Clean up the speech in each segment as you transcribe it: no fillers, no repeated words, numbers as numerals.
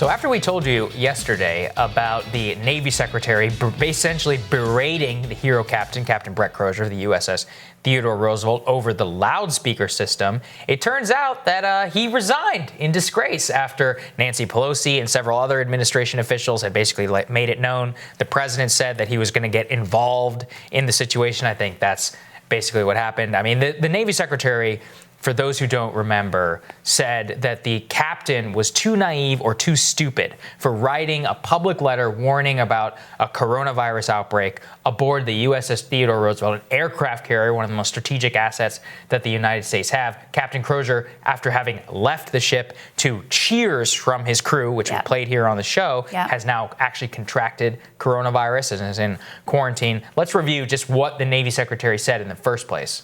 So after we told you yesterday about the Navy Secretary essentially berating the hero captain, Captain Brett Crozier of the USS Theodore Roosevelt, over the loudspeaker system, it turns out that he resigned in disgrace after Nancy Pelosi and several other administration officials had basically made it known. The president said that he was going to get involved in the situation. I think that's basically what happened. I mean, the Navy Secretary, for those who don't remember, said that the captain was too naive or too stupid for writing a public letter warning about a coronavirus outbreak aboard the USS Theodore Roosevelt, an aircraft carrier, one of the most strategic assets that the United States have. Captain Crozier, after having left the ship to cheers from his crew, which we played here on the show, has now actually contracted coronavirus and is in quarantine. Let's review just what the Navy Secretary said in the first place.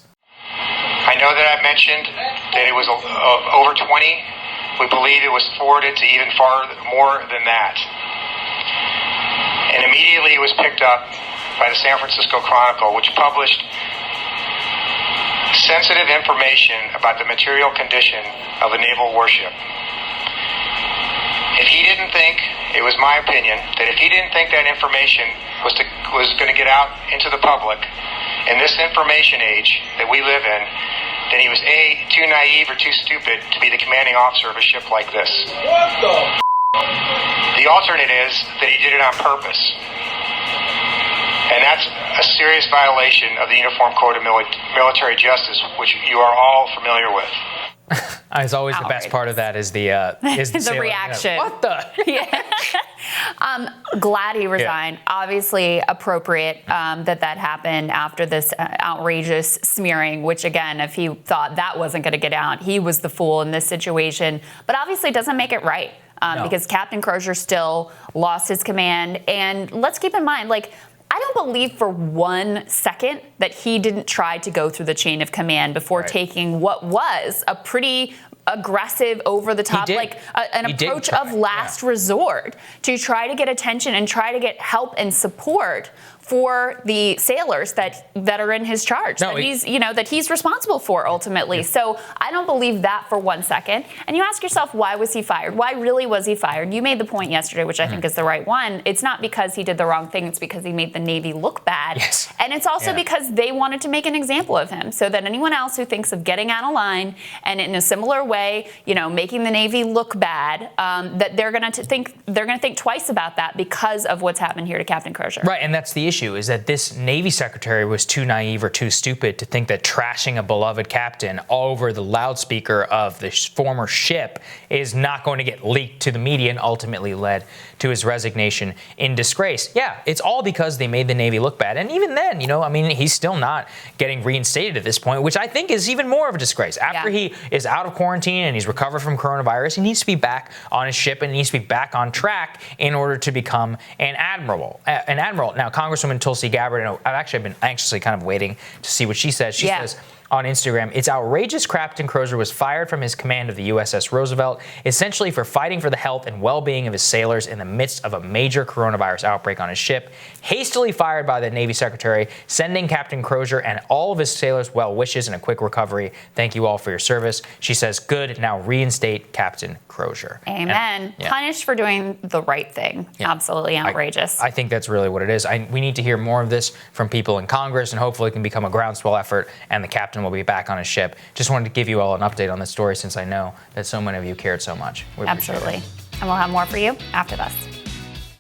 I know that I've mentioned that it was over 20. We believe it was forwarded to even far more than that. And immediately it was picked up by the San Francisco Chronicle, which published sensitive information about the material condition of a naval warship. If he didn't think, it was my opinion, that if he didn't think that information was going to get out into the public in this information age that we live in, then he was A, too naive or too stupid to be the commanding officer of a ship like this. What the? The alternate is that he did it on purpose. And that's a serious violation of the Uniform Code of Military Justice, which you are all familiar with. As always, the best part of that is the the reaction. What the? Glad he resigned. Obviously appropriate that happened after this outrageous smearing, which again, if he thought that wasn't going to get out, he was the fool in this situation. But obviously doesn't make it right because Captain Crozier still lost his command. And let's keep in mind, I don't believe for 1 second that he didn't try to go through the chain of command before taking what was a pretty aggressive, over-the-top, an approach of last resort to try to get attention and try to get help and support for the sailors that are in his charge, that he's responsible for ultimately. So I don't believe that for 1 second. And you ask yourself, why was he fired? Why really was he fired? You made the point yesterday, which I think is the right one. It's not because he did the wrong thing. It's because he made the Navy look bad. Yes. And it's also because they wanted to make an example of him so that anyone else who thinks of getting out of line and in a similar way, making the Navy look bad, that they're going to think twice about that because of what's happened here to Captain Crozier. Right, and that's the issue, is that this Navy Secretary was too naive or too stupid to think that trashing a beloved captain over the loudspeaker of the former ship is not going to get leaked to the media and ultimately led to his resignation in disgrace. Yeah, it's all because they made the Navy look bad. And even then, he's still not getting reinstated at this point, which I think is even more of a disgrace. After he is out of quarantine and he's recovered from coronavirus, he needs to be back on his ship and he needs to be back on track in order to become an admiral. Now, Congresswoman Tulsi Gabbard, I've actually been anxiously kind of waiting to see what she says. She says on Instagram, "It's outrageous Captain Crozier was fired from his command of the USS Roosevelt, essentially for fighting for the health and well-being of his sailors in the midst of a major coronavirus outbreak on his ship. Hastily fired by the Navy Secretary, sending Captain Crozier and all of his sailors well wishes and a quick recovery. Thank you all for your service." She says, "Good, now reinstate Captain Crozier." Amen. Punished for doing the right thing. Absolutely outrageous. I think that's really what it is. We need to hear more of this from people in Congress, and hopefully it can become a groundswell effort, and the captain will be back on his ship. Just wanted to give you all an update on this story since I know that so many of you cared so much. Absolutely. And we'll have more for you after this.